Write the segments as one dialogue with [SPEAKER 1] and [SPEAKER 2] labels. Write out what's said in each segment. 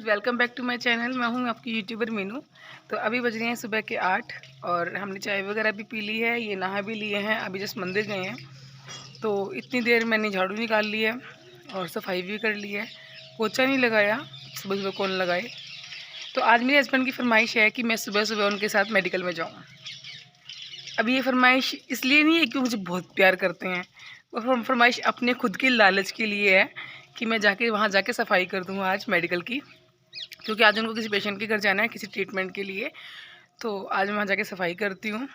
[SPEAKER 1] Guys, welcome back to my channel. मैं हूं आपकी यूट्यूबर मीनू। तो अभी बज रहे हैं सुबह के 8 और हमने चाय वगैरह भी पी ली है, ये नहा भी लिए हैं, अभी जस्ट मंदिर गए हैं। तो इतनी देर मैंने झाड़ू निकाल लिया और सफाई भी कर ली है, पोछा नहीं लगाया, सुबह सुबह कौन लगाए। तो आज मेरे हस्बैंड की फरमाइश है कि मैं सुबह सुबह उनके साथ मेडिकल में जाऊँ। अभी ये फरमाइश इसलिए नहीं है कि मुझे बहुत प्यार करते हैं, वो फरमाइश अपने खुद की लालच के लिए है कि मैं जाके वहाँ जाके सफाई कर दूँ आज मेडिकल की, क्योंकि आज उनको किसी पेशेंट के घर जाना है किसी ट्रीटमेंट के लिए। तो आज मैं वहाँ जाके सफाई करती हूँ।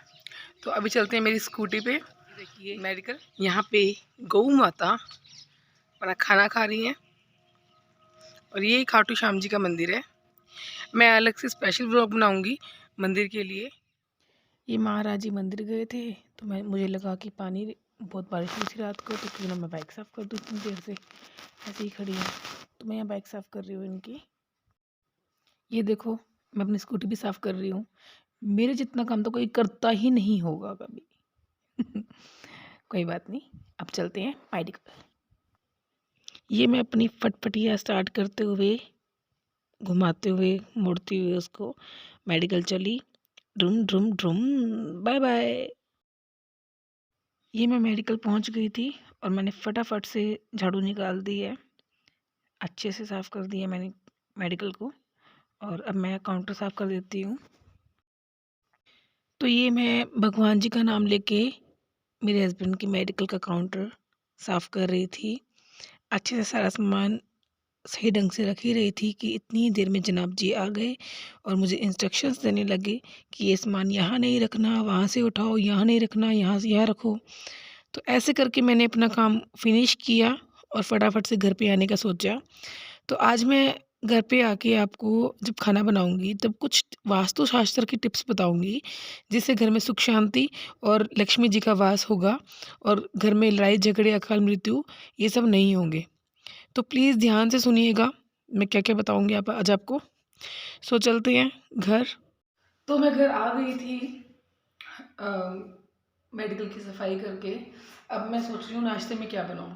[SPEAKER 1] तो अभी चलते हैं मेरी स्कूटी पे, देखिए मेडिकल। यहाँ पे गौ माता अपना खाना खा रही हैं और ये खाटू श्याम जी का मंदिर है। मैं अलग से स्पेशल व्लॉग बनाऊँगी मंदिर के लिए। ये महाराज जी मंदिर गए थे तो मुझे लगा कि पानी बहुत बारिश हुई थी रात को, तो क्यों ना मैं बाइक साफ़ कर दूँ। इतनी देर से ऐसे ही खड़ी है तो मैं यहाँ बाइक साफ़ कर रही हूँ इनकी। ये देखो, मैं अपनी स्कूटी भी साफ़ कर रही हूँ। मेरे जितना काम तो कोई करता ही नहीं होगा कभी। कोई बात नहीं, अब चलते हैं मेडिकल। ये मैं अपनी फटफटिया स्टार्ट करते हुए, घुमाते हुए, मुड़ती हुए उसको मेडिकल चली। ड्रुम ड्रुम ड्रुम, बाय बाय। ये मैं मेडिकल पहुंच गई थी और मैंने फटाफट से झाड़ू निकाल दी है, अच्छे से साफ़ कर दिया मैंने मेडिकल को। और अब मैं काउंटर साफ़ कर देती हूँ। तो ये मैं भगवान जी का नाम लेके मेरे हस्बैंड की मेडिकल का काउंटर साफ़ कर रही थी। अच्छे से सारा सामान सही ढंग से रख ही रही थी कि इतनी देर में जनाब जी आ गए और मुझे इंस्ट्रक्शंस देने लगे कि ये सामान यहाँ नहीं रखना, वहाँ से उठाओ, यहाँ नहीं रखना, यहाँ से यहाँ रखो। तो ऐसे करके मैंने अपना काम फिनिश किया और फटाफट से घर पे आने का सोचा। तो आज मैं घर पे आके आपको जब खाना बनाऊंगी तब कुछ वास्तु शास्त्र की टिप्स बताऊंगी, जिससे घर में सुख शांति और लक्ष्मी जी का वास होगा और घर में लड़ाई झगड़े अकाल मृत्यु ये सब नहीं होंगे। तो प्लीज़ ध्यान से सुनिएगा मैं क्या क्या बताऊंगी आज आपको। सो चलते हैं घर। तो मैं घर आ गई थी मेडिकल की सफाई करके। अब मैं सोच रही हूँ नाश्ते में क्या बनाऊँ।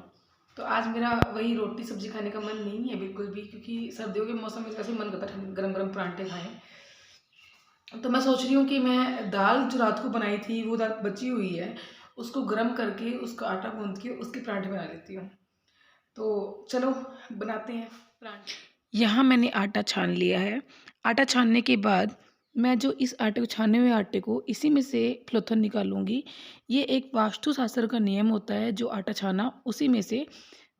[SPEAKER 1] तो आज मेरा वही रोटी सब्जी खाने का मन नहीं है बिल्कुल भी, क्योंकि सर्दियों के मौसम में वैसे मन करता है गरम गरम परांठे खाएं। तो मैं सोच रही हूँ कि मैं दाल जो रात को बनाई थी वो दाल बची हुई है, उसको गरम करके उसका आटा गूंद के उसके परांठे बना लेती हूँ। तो चलो बनाते हैं परांठे। यहाँ मैंने आटा छान लिया है। आटा छानने के बाद मैं जो इस आटे को छाने हुए आटे को इसी में से फ्लोथन निकालूंगी। ये एक वास्तु शास्त्र का नियम होता है, जो आटा छाना उसी में से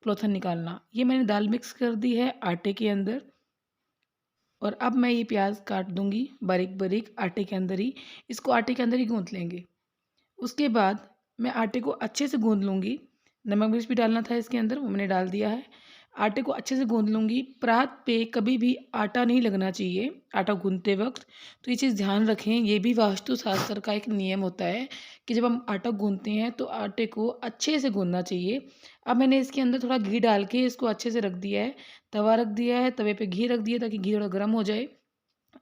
[SPEAKER 1] फ्लोथन निकालना। ये मैंने दाल मिक्स कर दी है आटे के अंदर और अब मैं ये प्याज काट दूंगी बारीक बारीक आटे के अंदर ही। इसको आटे के अंदर ही गूंथ लेंगे। उसके बाद मैं आटे को अच्छे से गूंद लूँगी। नमक मिर्च भी डालना था इसके अंदर, वो मैंने डाल दिया है। आटे को अच्छे से गूंद लूँगी। परात पे कभी भी आटा नहीं लगना चाहिए आटा गूंदते वक्त। तो ये चीज़ ध्यान रखें, ये भी वास्तु शास्त्र का एक नियम होता है कि जब हम आटा गूंदते हैं तो आटे को अच्छे से गूंदना चाहिए। अब मैंने इसके अंदर थोड़ा घी डाल के इसको अच्छे से रख दिया है। तवा रख दिया है, तवे पे घी रख दिया ताकि घी थोड़ा गर्म हो जाए,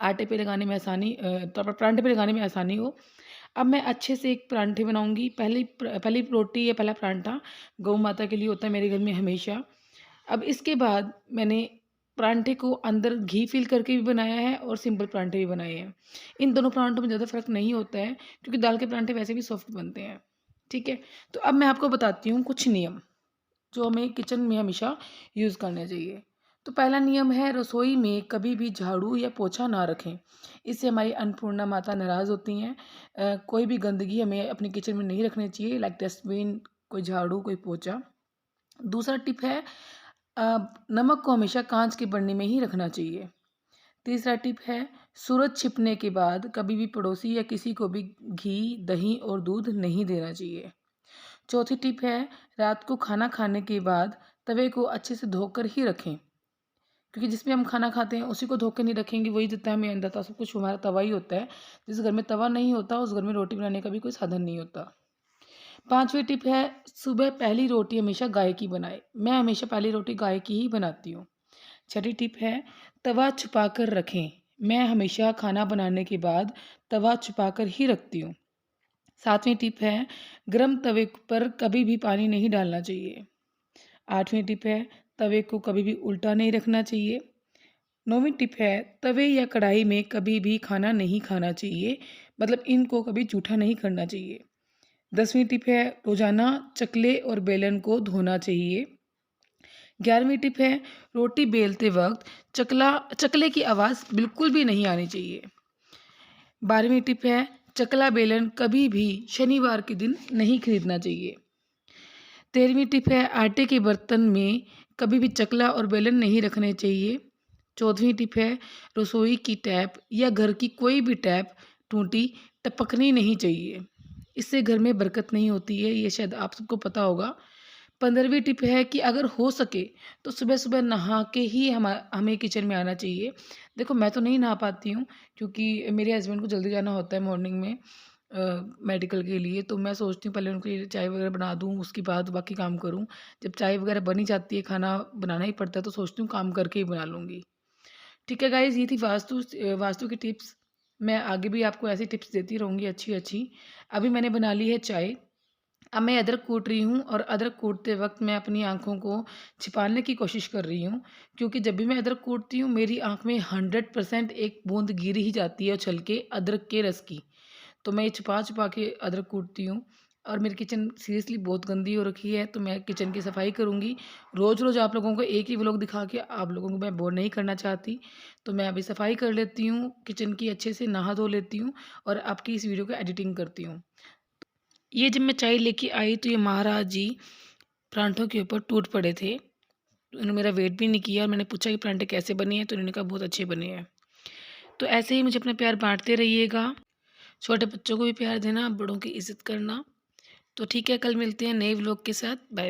[SPEAKER 1] आटे पे लगाने में आसानी, परांठे पे लगाने में आसानी हो। अब मैं अच्छे से एक परांठे बनाऊंगी। पहली रोटी या पहला परांठा गौ माता के लिए होता है मेरे घर में हमेशा। अब इसके बाद मैंने परांठे को अंदर घी फिल करके भी बनाया है और सिंपल परांठे भी बनाए हैं। इन दोनों परांठों में ज़्यादा फ़र्क नहीं होता है, क्योंकि दाल के परांठे वैसे भी सॉफ्ट बनते हैं। ठीक है, तो अब मैं आपको बताती हूँ कुछ नियम जो हमें किचन में हमेशा यूज़ करने चाहिए। तो पहला नियम है, रसोई में कभी भी झाड़ू या पोछा ना रखें। इससे हमारी अन्नपूर्णा माता नाराज़ होती हैं। कोई भी गंदगी हमें अपने किचन में नहीं रखनी चाहिए, लाइक डस्टबिन, कोई झाड़ू, कोई पोछा। दूसरा टिप है, नमक को हमेशा कांच के बर्नी में ही रखना चाहिए। तीसरा टिप है, सूरज छिपने के बाद कभी भी पड़ोसी या किसी को भी घी, दही और दूध नहीं देना चाहिए। चौथी टिप है, रात को खाना खाने के बाद तवे को अच्छे से धोकर ही रखें, क्योंकि जिसमें हम खाना खाते हैं उसी को धो के नहीं रखेंगे, वही देता है हमें अंदर, सब कुछ हमारा तवा ही होता है। जिस घर में तवा नहीं होता उस घर में रोटी बनाने का भी कोई साधन नहीं होता। पांचवी टिप है, सुबह पहली रोटी हमेशा गाय की बनाए। मैं हमेशा पहली रोटी गाय की ही बनाती हूँ। छठी टिप है, तवा छुपा कर रखें। मैं हमेशा खाना बनाने के बाद तवा छुपा कर ही रखती हूँ। सातवीं टिप है, गरम तवे पर कभी भी पानी नहीं डालना चाहिए। आठवीं टिप है, तवे को कभी भी उल्टा नहीं रखना चाहिए। 9वीं टिप है, तवे या कढ़ाई में कभी भी खाना नहीं खाना चाहिए, मतलब इनको कभी जूठा नहीं करना चाहिए। 10वीं टिप है, रोज़ाना चकले और बेलन को धोना चाहिए। 11वीं टिप है, रोटी बेलते वक्त चकले की आवाज़ बिल्कुल भी नहीं आनी चाहिए। 12वीं टिप है, चकला बेलन कभी भी शनिवार के दिन नहीं खरीदना चाहिए। 13वीं टिप है, आटे के बर्तन में कभी भी चकला और बेलन नहीं रखने चाहिए। 14वीं टिप है, रसोई की टैप या घर की कोई भी टैप टूटी टपकनी नहीं चाहिए, इससे घर में बरकत नहीं होती है, ये शायद आप सबको पता होगा। 15वीं टिप है कि अगर हो सके तो सुबह सुबह नहा के ही हमें किचन में आना चाहिए। देखो मैं तो नहीं नहा पाती हूँ क्योंकि मेरे हस्बैंड को जल्दी जाना होता है मॉर्निंग में मेडिकल के लिए, तो मैं सोचती हूँ पहले उनके लिए चाय वगैरह बना दूँ, उसके बाद बाकी काम करूँ। जब चाय वगैरह बन ही जाती है, खाना बनाना ही पड़ता है, तो सोचती हूँ काम करके ही बना लूँगी। ठीक है गाइज़, ये थी वास्तु की टिप्स। मैं आगे भी आपको ऐसी टिप्स देती रहूँगी अच्छी-अच्छी। अभी मैंने बना ली है चाय। अब मैं अदरक कूट रही हूँ और अदरक कूटते वक़्त मैं अपनी आँखों को छिपाने की कोशिश कर रही हूँ, क्योंकि जब भी मैं अदरक कूटती हूँ मेरी आँख में 100% एक बूँद गिर ही जाती है उछल के अदरक के रस की। तो मैं ये छुपा-छुपा के अदरक कूटती हूँ और मेरी किचन सीरियसली बहुत गंदी हो रखी है, तो मैं किचन की सफाई करूँगी। रोज़-रोज़ आप लोगों को एक ही व्लॉग दिखा के आप लोगों को मैं बोर नहीं करना चाहती। तो मैं अभी सफाई कर लेती हूँ किचन की, अच्छे से नहा धो लेती हूँ और आपकी इस वीडियो को एडिटिंग करती हूँ। ये जब मैं चाय लेके आई तो ये महाराज जी परांठों के ऊपर टूट पड़े थे। तो उन्होंने मेरा वेट भी नहीं किया और मैंने पूछा कि परांठे कैसे बने हैं, तो उन्होंने कहा बहुत अच्छे बने हैं। तो ऐसे ही मुझे अपना प्यार बाँटते रहिएगा। छोटे बच्चों को भी प्यार देना, बड़ों की इज़्ज़त करना। तो ठीक है, कल मिलते हैं नए व्लॉग के साथ। Bye bye.